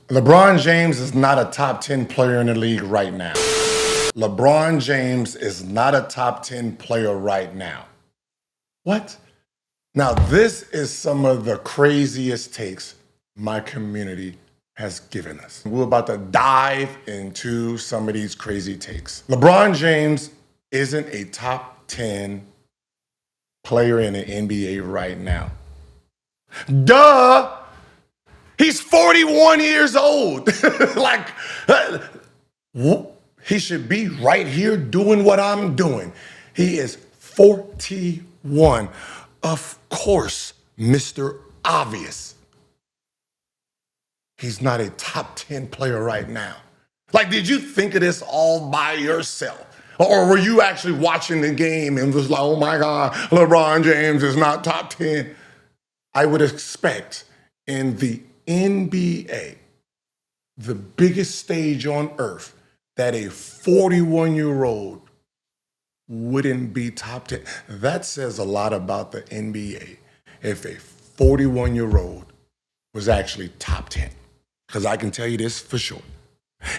LeBron James is not a top 10 player in the league right now. LeBron James is not a top 10 player right now. What? Now, this is some of the craziest takes my community has given us. We're about to dive into some of these crazy takes. LeBron James isn't a top 10 player in the NBA right now. Duh! He's 41 years old. Like, he should be right here doing what I'm doing. He is 41. Of course, Mr. Obvious. He's not a top 10 player right now. Like, did you think of this all by yourself? Or were you actually watching the game and was like, oh my God, LeBron James is not top 10? I would expect in the NBA, the biggest stage on earth, that a 41-year-old wouldn't be top 10. That says a lot about the NBA if a 41-year-old was actually top 10. Because I can tell you this for sure.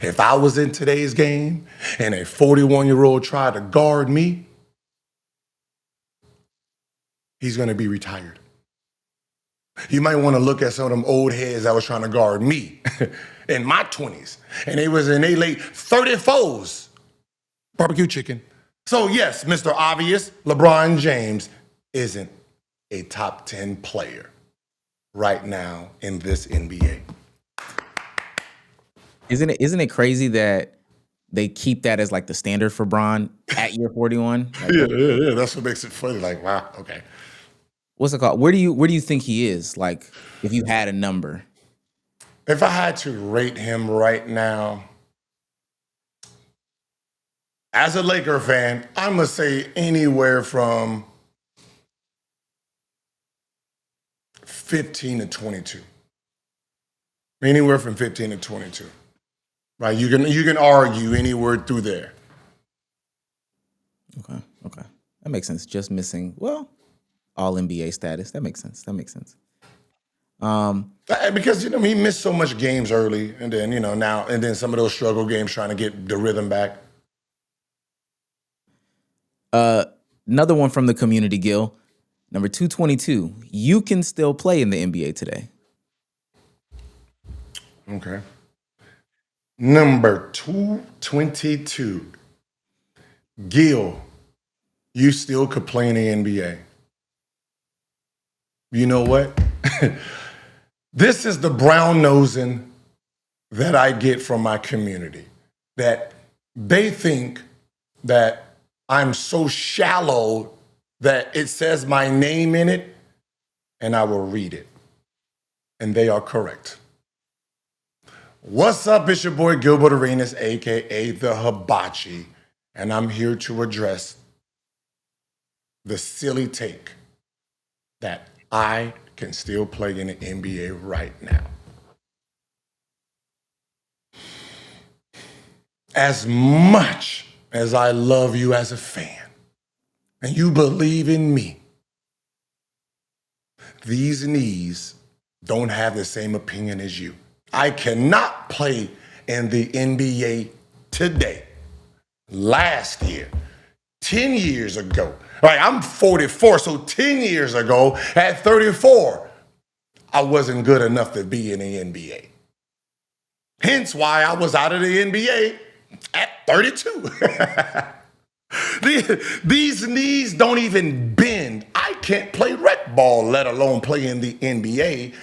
If I was in today's game and a 41-year-old tried to guard me, he's going to be retired. You might want to look at some of them old heads that was trying to guard me in my 20s. And they was in their late 34s. Barbecue chicken. So yes, Mr. Obvious, LeBron James isn't a top 10 player right now in this NBA. Isn't it crazy that they keep that as like the standard for Bron at year 41? Like, Yeah. That's what makes it funny. Like, wow, okay. what's it called? Where do you think he is? Like, if you had a number. If I had to rate him right now, as a Laker fan, I'm going to say anywhere from 15 to 22. Anywhere from 15 to 22. Right? You can argue anywhere through there. Okay. That makes sense. Just missing, well, all NBA status. That makes sense. Because, he missed so much games early, and then, now, and then some of those struggle games trying to get the rhythm back. Another one from the community, Gil. Number 222. You can still play in the NBA today. Okay. Number 222. Gil, you still could play in the NBA. You know what? This is the brown nosing that I get from my community. That they think that I'm so shallow that it says my name in it and I will read it. And they are correct. What's up? It's your boy Gilbert Arenas, aka the Hibachi, and I'm here to address the silly take that I can still play in the NBA right now. As much as I love you as a fan, and you believe in me, these knees don't have the same opinion as you. I cannot play in the NBA today. Last year, 10 years ago, right? I'm 44, so 10 years ago, at 34, I wasn't good enough to be in the NBA. Hence why I was out of the NBA at 32. These knees don't even bend. I can't play rec ball, let alone play in the NBA.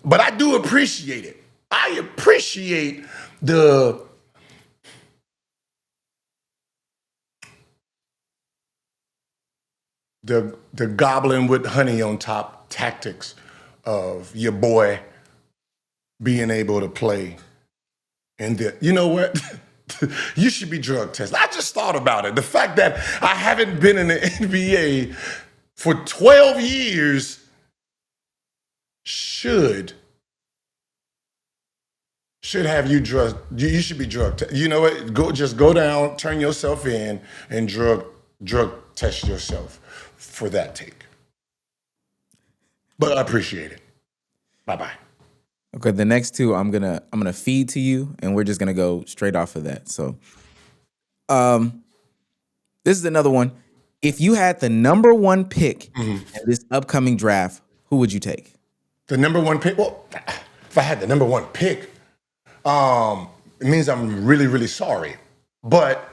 But I do appreciate it. I appreciate the gobbling with honey on top tactics of your boy being able to play in the, you know what? You should be drug tested. I just thought about it. The fact that I haven't been in the NBA for 12 years should have you drug. You should be drug tested. You know what? Go down, turn yourself in, and drug test yourself for that take. But I appreciate it. Bye-bye. Okay, the next two I'm gonna feed to you, and we're just gonna go straight off of that. So, this is another one. If you had the number one pick in this upcoming draft, who would you take? The number one pick. Well, if I had the number one pick, it means I'm really, really sorry. But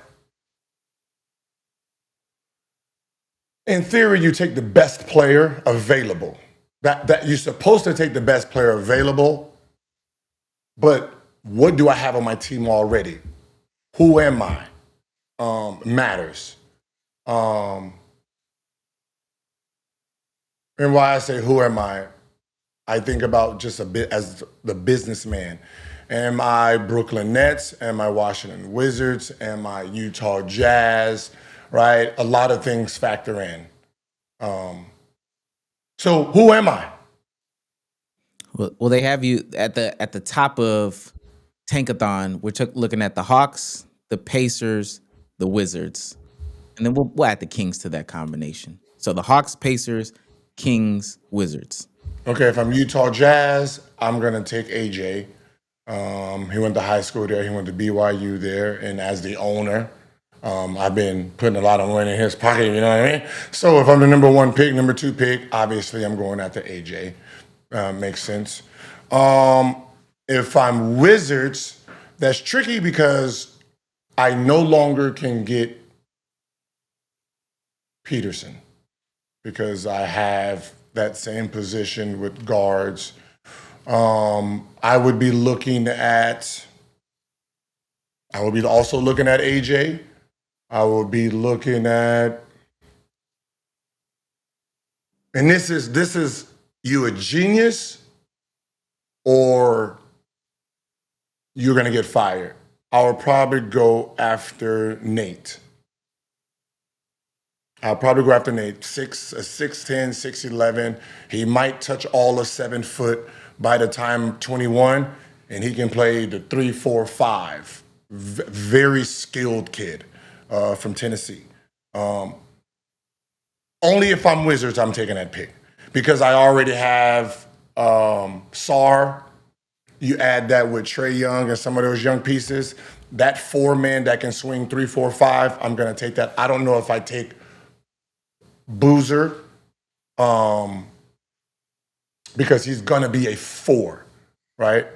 in theory, you take the best player available. That you're supposed to take the best player available. But what do I have on my team already? Who am I? Matters. And why I say who am I think about just a bit as the businessman. Am I Brooklyn Nets? Am I Washington Wizards? Am I Utah Jazz? Right? A lot of things factor in. So who am I? Well, they have you at the top of Tankathon. We're looking at the Hawks, the Pacers, the Wizards, and then we'll add the Kings to that combination. So the Hawks, Pacers, Kings, Wizards. Okay, if I'm Utah Jazz, I'm gonna take AJ. He went to high school there. He went to BYU there, and as the owner, I've been putting a lot of money in his pocket. You know what I mean? So if I'm the number one pick, number two pick, obviously I'm going after AJ. Makes sense. If I'm Wizards, that's tricky because I no longer can get Peterson because I have that same position with guards. I would be also looking at AJ. I would be looking at, and this is you a genius or you're gonna get fired. I would probably go after Nate. I'll probably go after Nate. 6'10", 6'11". He might touch all of 7 foot by the time 21, and he can play the 3, 4, 5. Very skilled kid from Tennessee. Only if I'm Wizards, I'm taking that pick because I already have Sar. You add that with Trae Young and some of those young pieces. That 4-man that can swing 3, 4, 5. I'm gonna take that. I don't know if I take Boozer, because he's gonna be a 4, right?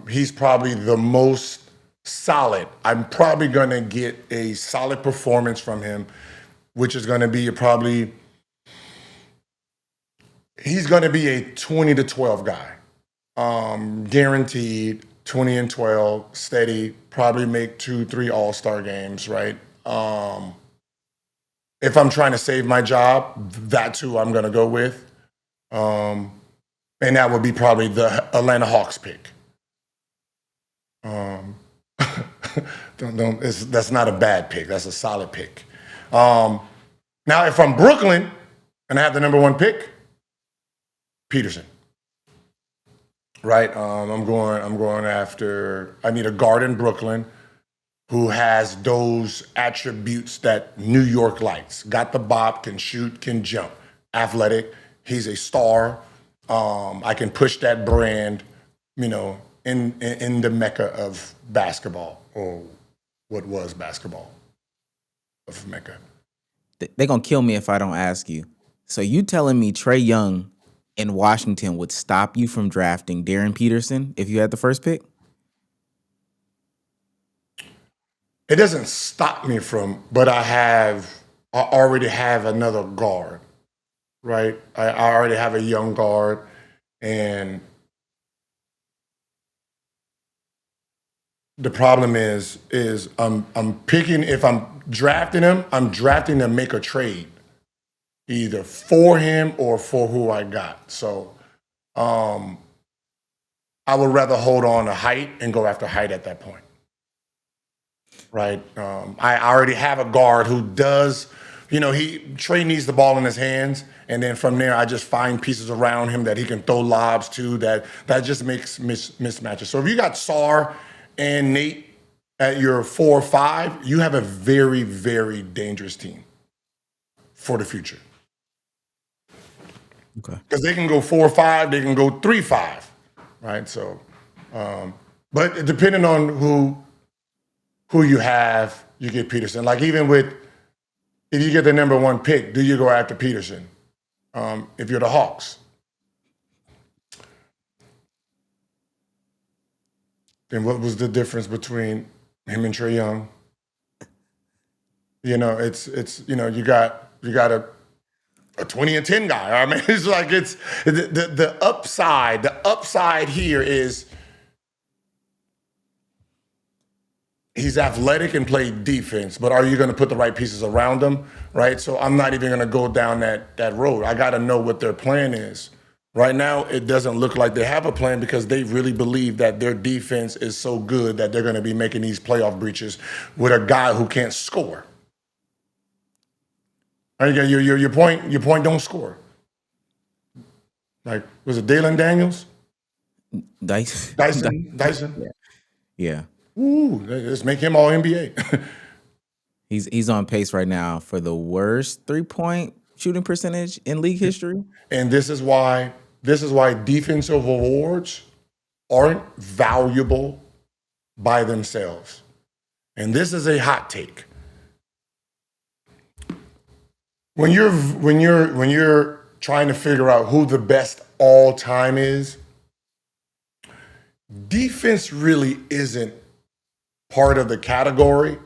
He's probably the most solid. I'm probably gonna get a solid performance from him, which is gonna be he's gonna be a 20 to 12 guy. Guaranteed 20 and 12, steady, probably make 2, 3 all-star games, right? If I'm trying to save my job, that's who I'm going to go with. And that would be probably the Atlanta Hawks pick. That's not a bad pick. That's a solid pick. Now, if I'm Brooklyn and I have the number one pick, Peterson. Right? I'm going after, I need a guard in Brooklyn who has those attributes that New York likes. Got the bop, can shoot, can jump, athletic. He's a star. I can push that brand, in the mecca of basketball, or what was basketball of Mecca. They're gonna kill me if I don't ask you. So you telling me Trae Young in Washington would stop you from drafting Darren Peterson if you had the first pick? It doesn't stop me from, but I already have another guard, right? I already have a young guard, and the problem is I'm picking, if I'm drafting him, I'm drafting to make a trade, either for him or for who I got. So I would rather hold on to height and go after height at that point. Right. I already have a guard who does, Trey needs the ball in his hands. And then from there, I just find pieces around him that he can throw lobs to that just makes mismatches. So if you got Sar and Nate at your 4 or 5, you have a very, very dangerous team for the future. Okay. Because they can go 4 or 5, they can go 3, 5. right? So, but depending on who you have, you get Peterson. Like even with, if you get the number 1 pick, do you go after Peterson? If you're the Hawks, then what was the difference between him and Trae Young? You know, it's you got a 20 and 10 guy. I mean, it's like it's the upside. The upside here is he's athletic and played defense, but are you going to put the right pieces around him, right? So I'm not even going to go down that road. I got to know what their plan is. Right now, it doesn't look like they have a plan because they really believe that their defense is so good that they're going to be making these playoff breaches with a guy who can't score. Right, your point don't score. Like, was it Dalen Daniels? Dyson? Yeah. Ooh, let's make him all NBA. He's on pace right now for the worst 3-point shooting percentage in league history. And this is why defensive awards aren't valuable by themselves. And this is a hot take. When you're trying to figure out who the best all time is, defense really isn't part of the category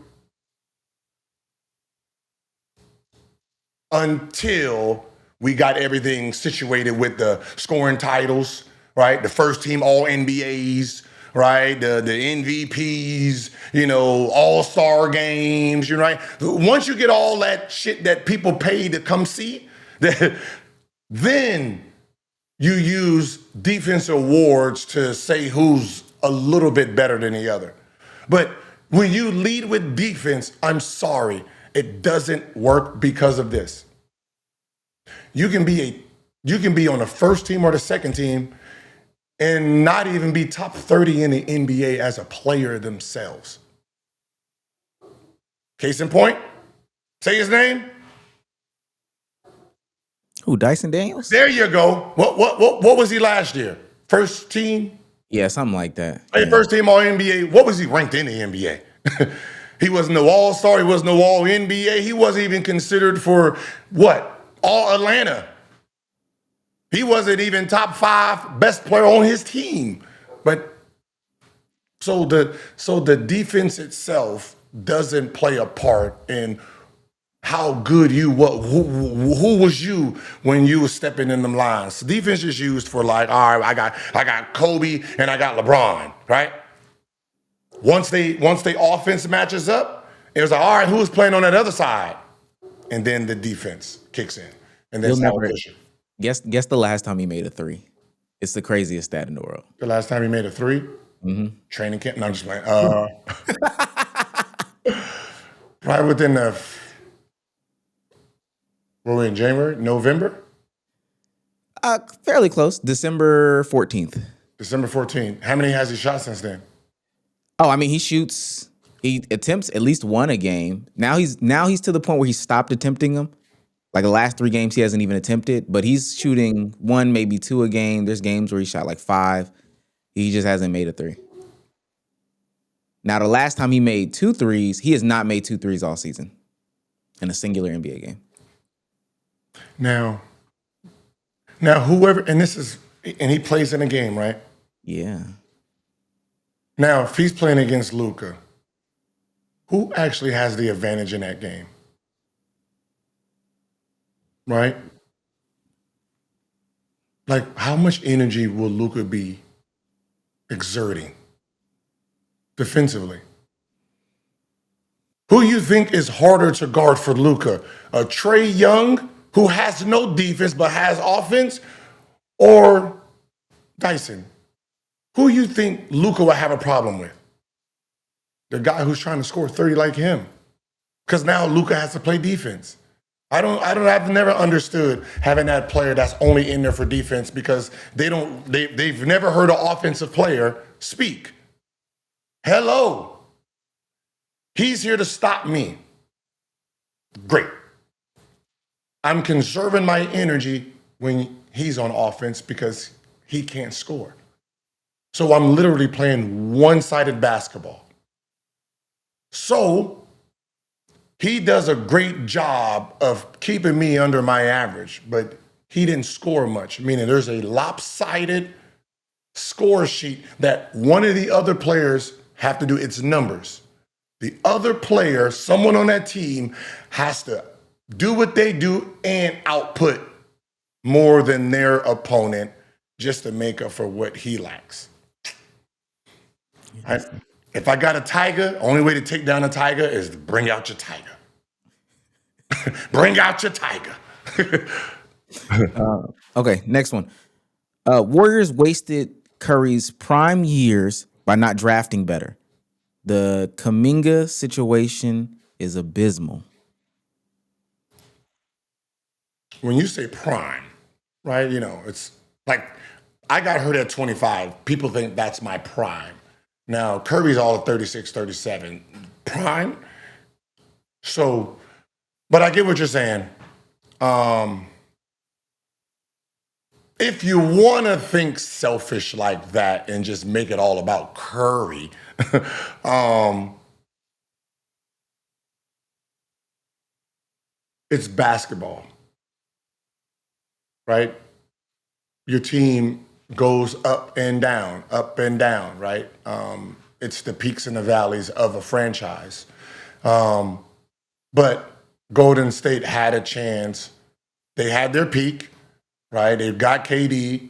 until we got everything situated with the scoring titles, right? The first team all NBAs, right? The MVPs, all-star games, right? Once you get all that shit that people pay to come see, then you use defense awards to say who's a little bit better than the other. But when you lead with defense, I'm sorry, it doesn't work because of this. You can be on the first team or the second team and not even be top 30 in the NBA as a player themselves. Case in point, say his name. Who, Dyson Daniels? There you go. What was he last year? First team? Yeah, something like that. Hey, first team all NBA. What was he ranked in the NBA? He wasn't no all-star. He wasn't no all NBA. He wasn't even considered for what? All Atlanta. He wasn't even top 5 best player on his team. But so the defense itself doesn't play a part in how good you who was you when you were stepping in them lines. Defense is used for like, all right, I got Kobe and I got LeBron, right? Once they offense matches up, it was like, all right, who's playing on that other side? And then the defense kicks in. And then guess the last time he made a 3. It's the craziest stat in the world. The last time he made a 3? Mm-hmm. Training camp? No, I'm just playing. Right within the, were we in January? November? Fairly close. December 14th. December 14th. How many has he shot since then? Oh, I mean, he attempts at least one a game. Now he's to the point where he stopped attempting them. Like the last 3 games he hasn't even attempted, but he's shooting 1, maybe 2 a game. There's games where he shot like 5. He just hasn't made a 3. Now, the last time he made 2 threes, he has not made 2 threes all season in a singular NBA game. Now whoever, and he plays in a game, right? Yeah. Now, if he's playing against Luka, who actually has the advantage in that game? Right? Like, how much energy will Luka be exerting defensively? Who you think is harder to guard for Luka? A Trae Young who has no defense but has offense, or Dyson? Who you think Luka will have a problem with? The guy who's trying to score 30 like him. Because now Luka has to play defense. I've never understood having that player that's only in there for defense because they've never heard an offensive player speak. Hello. He's here to stop me. Great. I'm conserving my energy when he's on offense because he can't score. So I'm literally playing one-sided basketball. So he does a great job of keeping me under my average, but he didn't score much, meaning there's a lopsided score sheet that one of the other players have to do. It's numbers. The other player, someone on that team, has to do what they do and output more than their opponent just to make up for what he lacks. If I got a tiger, only way to take down a tiger is to bring out your tiger. Bring out your tiger. Okay, next one. Warriors wasted Curry's prime years by not drafting better. The Kuminga situation is abysmal. When you say prime, right, it's like I got hurt at 25. People think that's my prime. Now, Curry's all 36, 37. Prime? So, but I get what you're saying. If you want to think selfish like that and just make it all about Curry, it's basketball, right? Your team goes up and down, right? It's the peaks and the valleys of a franchise. But Golden State had a chance. They had their peak, right? They've got KD.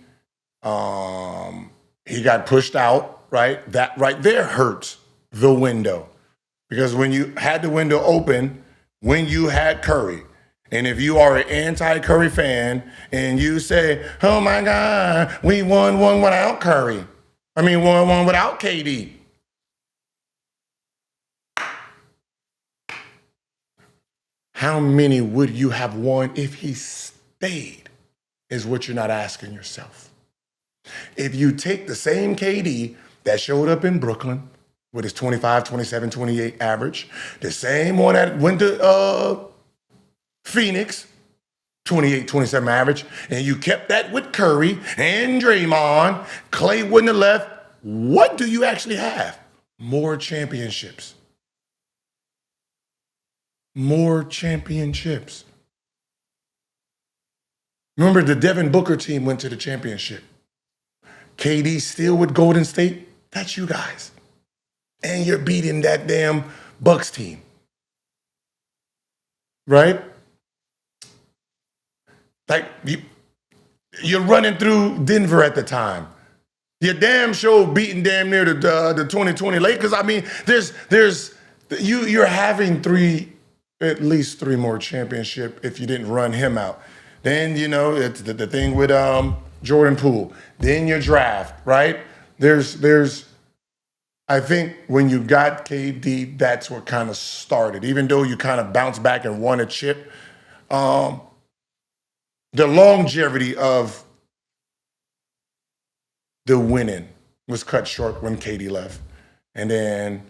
He got pushed out, right? That right there hurts the window. Because when you had the window open, when you had Curry, and if you are an anti-Curry fan and you say, oh my God, we won one without Curry. Won one without KD. How many would you have won if he stayed, is what you're not asking yourself. If you take the same KD that showed up in Brooklyn with his 25, 27, 28 average, the same one that went to Phoenix, 28, 27 average, and you kept that with Curry and Draymond, Clay wouldn't have left, what do you actually have? More championships. More championships. Remember, the Devin Booker team went to the championship. KD still with Golden State? That's you guys. And you're beating that damn Bucks team. Right? Like, you're running through Denver at the time. You're damn sure beating damn near the 2020 Lakers. You're having at least three more championship if you didn't run him out. Then, it's the thing with Jordan Poole. Then your draft, right? I think when you got KD, that's what kind of started. Even though you kind of bounced back and won a chip, the longevity of the winning was cut short when KD left. And then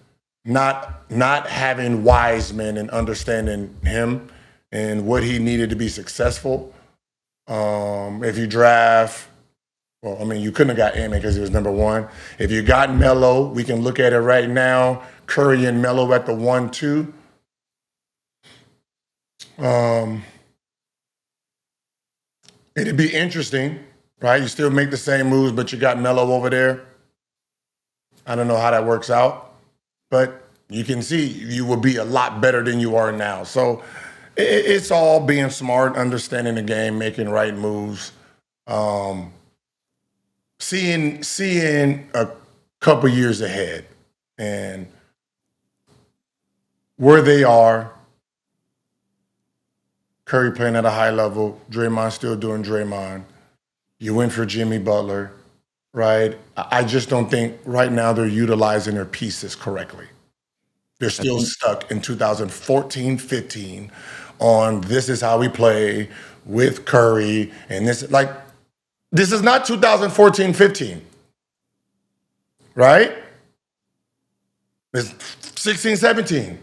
not having Wiseman and understanding him and what he needed to be successful. If you draft, you couldn't have got Ant because he was number one. If you got Melo, we can look at it right now. Curry and Melo at the 1-2. It'd be interesting, right? You still make the same moves, but you got Melo over there. I don't know how that works out, but you can see you will be a lot better than you are now. So it's all being smart, understanding the game, making right moves, seeing a couple years ahead and where they are. Curry playing at a high level, Draymond still doing Draymond. You went for Jimmy Butler, right? I just don't think right now they're utilizing their pieces correctly. They're still stuck in 2014-15 on this is how we play with Curry. And this is not 2014-15, right? It's 16-17.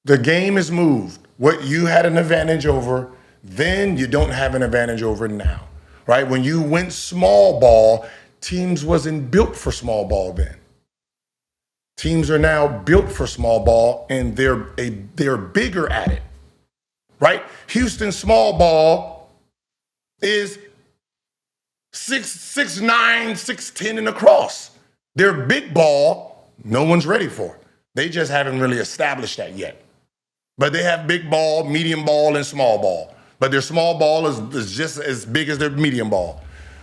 The game is moved. What you had an advantage over, then you don't have an advantage over now, right? When you went small ball, teams wasn't built for small ball then. Teams are now built for small ball, and they're bigger at it, right? Houston small ball is 6'9", 6'10" and across. Their big ball, no one's ready for. They just haven't really established that yet. But they have big ball, medium ball, and small ball. But their small ball is just as big as their medium ball,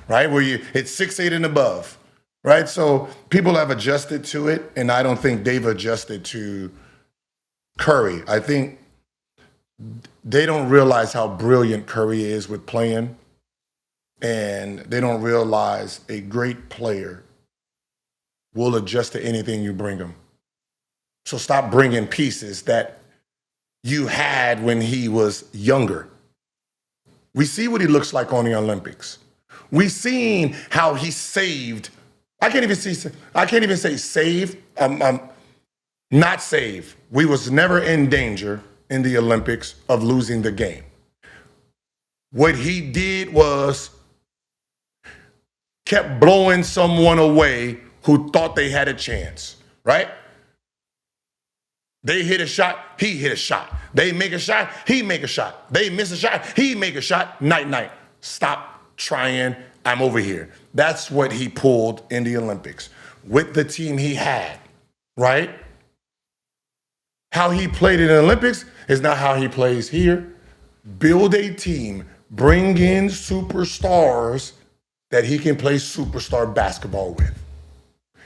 right? It's 6'8" and above, right? So people have adjusted to it, and I don't think they've adjusted to Curry. I think they don't realize how brilliant Curry is with playing, and they don't realize a great player will adjust to anything you bring them. So stop bringing pieces that you had when he was younger. We see what he looks like on the Olympics. We've seen how he saved. I can't even say save. Not save. We was never in danger in the Olympics of losing the game. What he did was kept blowing someone away who thought they had a chance, right? They hit a shot, he hit a shot. They make a shot, he make a shot. They miss a shot, he make a shot. Night. Stop trying, I'm over here. That's what he pulled in the Olympics with the team he had, right? How he played in the Olympics is not how he plays here. Build a team, bring in superstars that he can play superstar basketball with.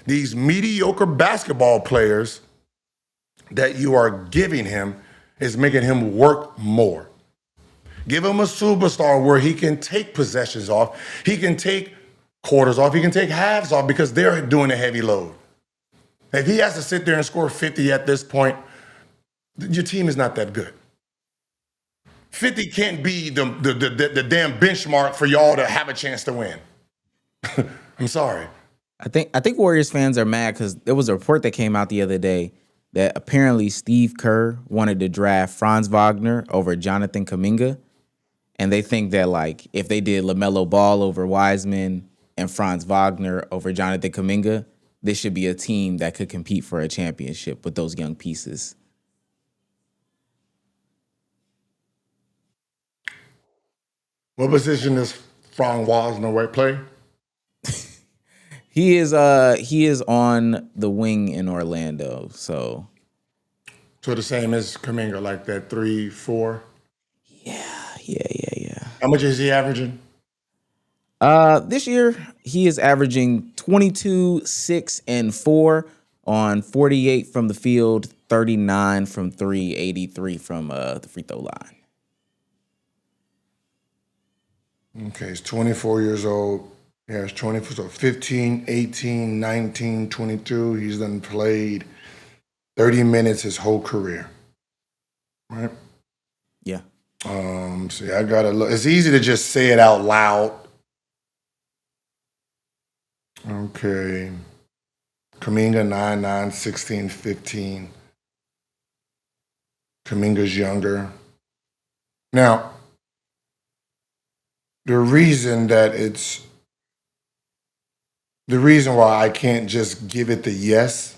These mediocre basketball players that you are giving him is making him work more. Give him a superstar where he can take possessions off, he can take quarters off, he can take halves off because they're doing a heavy load. If he has to sit there and score 50 at this point, your team is not that good. 50 can't be the damn benchmark for y'all to have a chance to win. I'm sorry. I think Warriors fans are mad because there was a report that came out the other day that apparently Steve Kerr wanted to draft Franz Wagner over Jonathan Kuminga. And they think that, like, if they did LaMelo Ball over Wiseman and Franz Wagner over Jonathan Kuminga, this should be a team that could compete for a championship with those young pieces. What position does Franz Wagner play? He is on the wing in Orlando, so the same as Kuminga, like that 3-4. Yeah. How much is he averaging? This year he is averaging 22, 6, and 4 on 48 from the field, 39 from 3, 83 from the free throw line. Okay, he's 24 years old. Yeah, he's 24, so 15, 18, 19, 22. He's done played 30 minutes his whole career, right? Yeah. See, I gotta look. It's easy to just say it out loud. Okay. Kuminga 9, 16, 15. Kuminga's younger. Now, the reason why I can't just give it the yes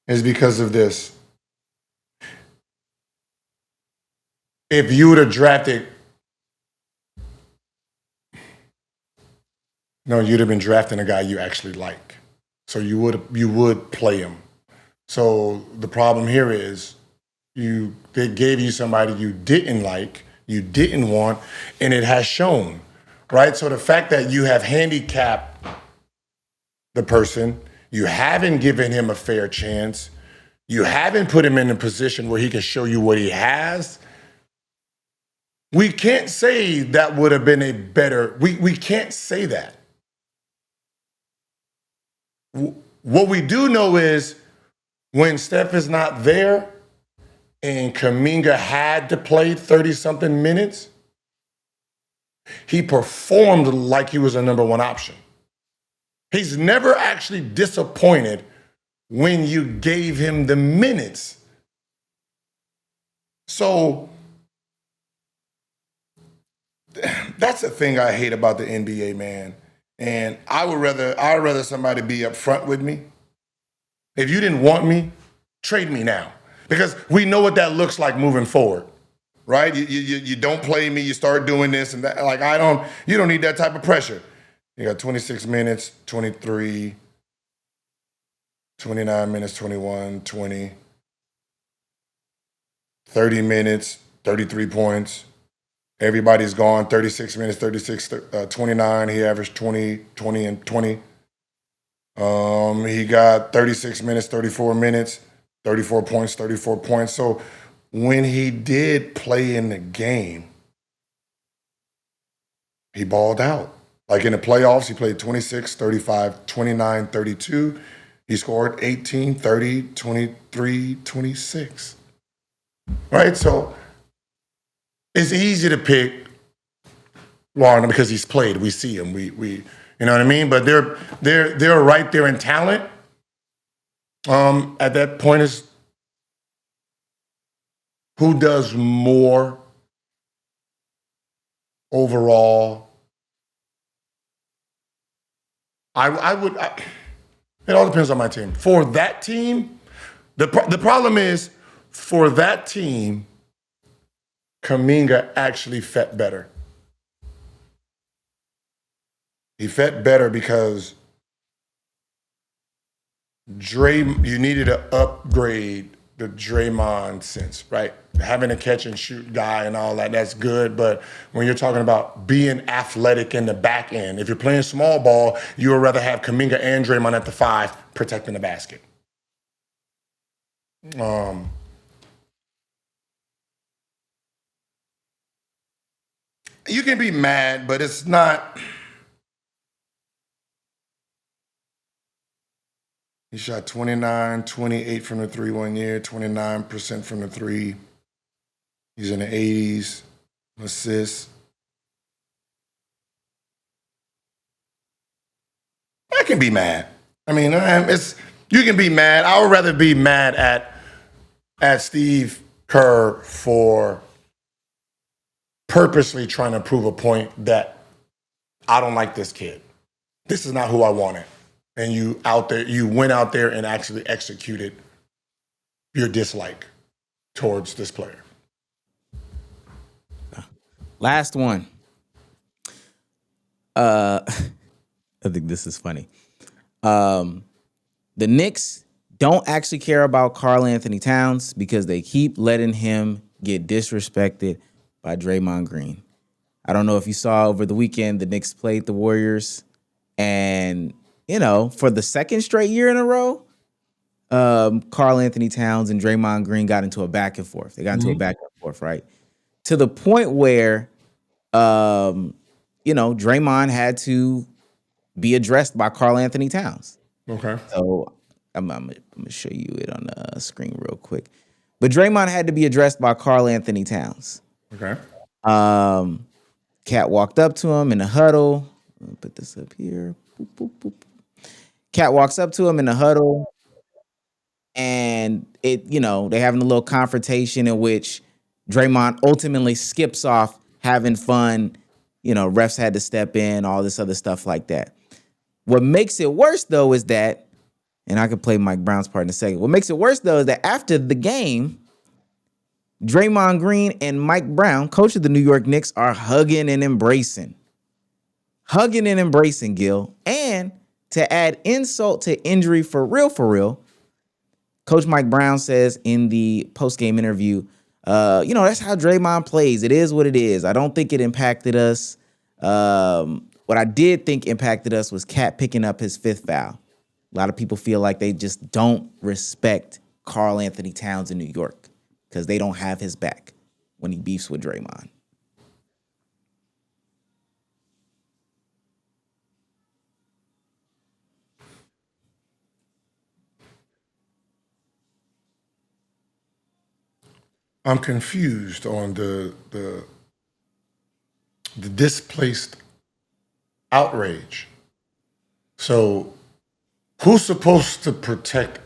is because of this. If you would have drafted, no, you'd have been drafting a guy you actually like. So you would play him. So the problem here is they gave you somebody you didn't like, you didn't want, and it has shown, right? So the fact that you have handicapped the person, you haven't given him a fair chance, you haven't put him in a position where he can show you what he has, we can't say that would have been a better, we can't say that. What we do know is when Steph is not there and Kuminga had to play 30-something minutes, he performed like he was a number one option. He's never actually disappointed when you gave him the minutes. So that's the thing I hate about the NBA, man. And I'd rather somebody be upfront with me. If you didn't want me, trade me now. Because we know what that looks like moving forward. Right? You don't play me, you start doing this and that. Like you don't need that type of pressure. You got 26 minutes, 23, 29 minutes, 21, 20, 30 minutes, 33 points. Everybody's gone 36 minutes, 29. He averaged 20, 20, and 20. He got 36 minutes, 34 minutes, 34 points, 34 points. So when he did play in the game, he balled out. Like in the playoffs, he played 26, 35, 29, 32. He scored 18, 30, 23, 26. Right? So it's easy to pick Warner because he's played. We see him. We you know what I mean? But they're right there in talent. At that point is who does more overall. It all depends on my team. For that team, the problem is for that team, Kuminga actually fit better. He fit better because you needed to upgrade the Draymond sense, right? Having a catch and shoot guy and all that, that's good. But when you're talking about being athletic in the back end, if you're playing small ball, you would rather have Kuminga and Draymond at the 5 protecting the basket. You can be mad, but it's not. He shot 29, 28 from the 3 one year, 29% from the 3. He's in the 80s. Assists. I can be mad. I mean, you can be mad. I would rather be mad at Steve Kerr for purposely trying to prove a point that I don't like this kid. This is not who I wanted. And you went out there and actually executed your dislike towards this player. Last one. I think this is funny. The Knicks don't actually care about Karl Anthony Towns because they keep letting him get disrespected by Draymond Green. I don't know if you saw over the weekend, the Knicks played the Warriors, and for the second straight year in a row, Karl Anthony Towns and Draymond Green got into a back and forth. They got into a back and forth, right? To the point where, Draymond had to be addressed by Karl Anthony Towns. Okay. So I'm going to show you it on the screen real quick. But Draymond had to be addressed by Karl Anthony Towns. Okay. Cat walked up to him in the huddle. Let me put this up here. Boop, boop, boop. Cat walks up to him in the huddle, and they having a little confrontation in which Draymond ultimately skips off having fun. Refs had to step in, all this other stuff like that. What makes it worse, though, is that, and I can play Mike Brown's part in a second. What makes it worse, though, is that after the game, Draymond Green and Mike Brown, coach of the New York Knicks, are hugging and embracing. Hugging and embracing, Gil. And to add insult to injury for real, Coach Mike Brown says in the post-game interview, that's how Draymond plays. It is what it is. I don't think it impacted us. What I did think impacted us was Cat picking up his 5th foul. A lot of people feel like they just don't respect Karl Anthony Towns in New York because they don't have his back when he beefs with Draymond. I'm confused on the displaced outrage. So, who's supposed to protect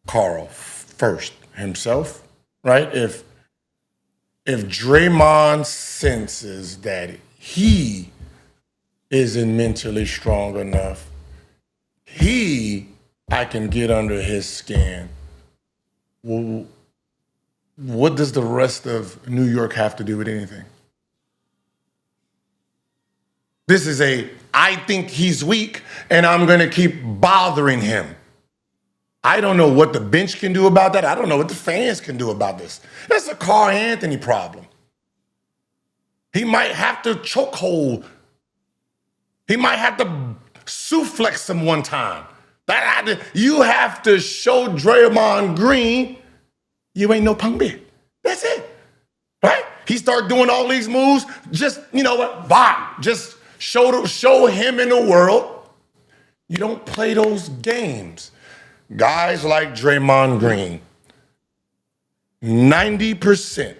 Karl first? Himself, right? If Draymond senses that he isn't mentally strong enough. I can get under his skin. Well, what does the rest of New York have to do with anything? This is I think he's weak and I'm going to keep bothering him. I don't know what the bench can do about that. I don't know what the fans can do about this. That's a Carl Anthony problem. He might have to chokehold. He might have to suplex him one time. You have to show Draymond Green you ain't no punk bitch. That's it. Right? He start doing all these moves. Just, you know what? Bop. Just show him in the world. You don't play those games. Guys like Draymond Green, 90%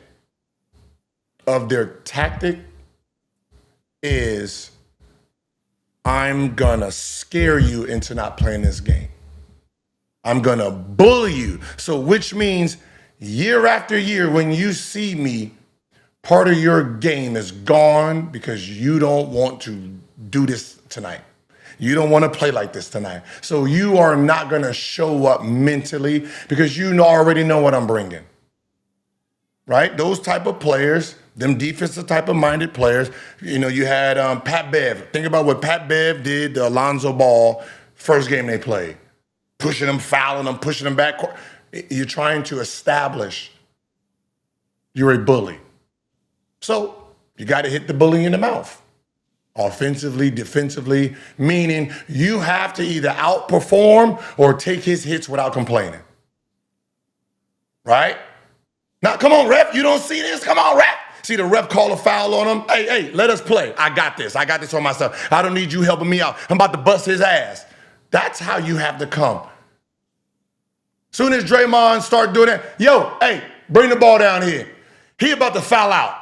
of their tactic is I'm gonna scare you into not playing this game. I'm gonna bully you. So which means year after year when you see me, part of your game is gone because you don't want to do this tonight. You don't want to play like this tonight. So you are not gonna show up mentally because you already know what I'm bringing. Right? Those type of players, them defensive type of minded players. You know, you had Pat Bev. Think about what Pat Bev did to Alonzo Ball first game they played. Pushing him, fouling him, pushing him back. You're trying to establish you're a bully. So you got to hit the bully in the mouth. Offensively, defensively, meaning you have to either outperform or take his hits without complaining. Right? Now, come on, ref. You don't see this? Come on, ref. See the ref call a foul on him. Hey, let us play. I got this. I got this on myself. I don't need you helping me out. I'm about to bust his ass. That's how you have to come. Soon as Draymond start doing that, hey, bring the ball down here. He about to foul out.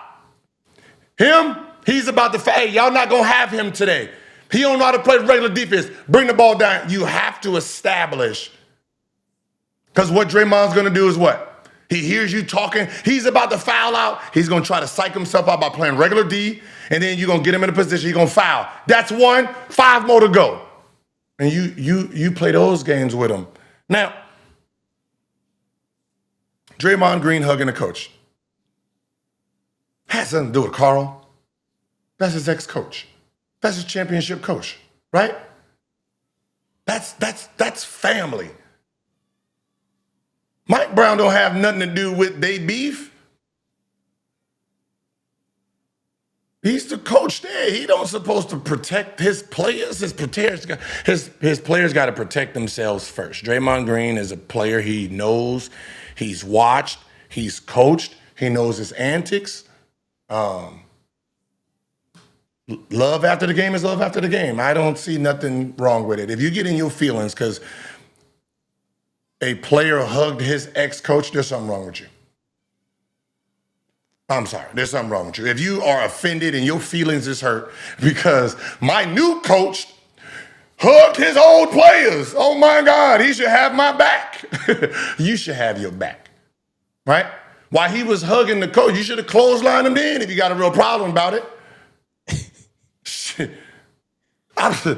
He's about to foul. Hey, y'all not going to have him today. He don't know how to play regular defense. Bring the ball down. You have to establish. Because what Draymond's going to do is what? He hears you talking. He's about to foul out. He's going to try to psych himself out by playing regular D, and then you're going to get him in a position. You're going to foul. That's 1, 5 more to go. And you play those games with him. Now, Draymond Green hugging the coach. Has nothing to do with Carl. That's his ex-coach. That's his championship coach, right? That's family. Mike Brown don't have nothing to do with they beef. He's the coach there. He don't supposed to protect his players. His players got to protect themselves first. Draymond Green is a player he knows. He's watched. He's coached. He knows his antics. Love after the game is love after the game. I don't see nothing wrong with it. If you get in your feelings because a player hugged his ex-coach, there's something wrong with you. I'm sorry, there's something wrong with you. If you are offended and your feelings is hurt because my new coach hugged his old players, oh my God, he should have my back. You should have your back, right? While he was hugging the coach, you should have clotheslined him then if you got a real problem about it. Shit. The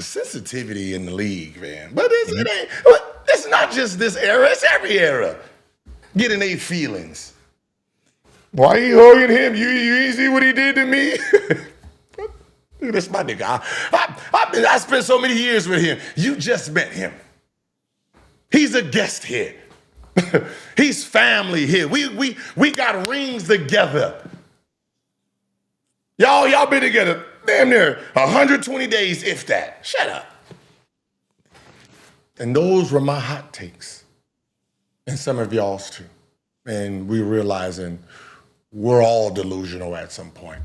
sensitivity in the league, man. But it's not just this era, it's every era. Getting their feelings. Why you hugging him? You ain't see what he did to me? That's my nigga. I spent so many years with him. You just met him. He's a guest here. He's family here. We got rings together. Y'all been together damn near 120 days, if that. Shut up. And those were my hot takes. And some of y'all's too. And we're realizing we're all delusional at some point.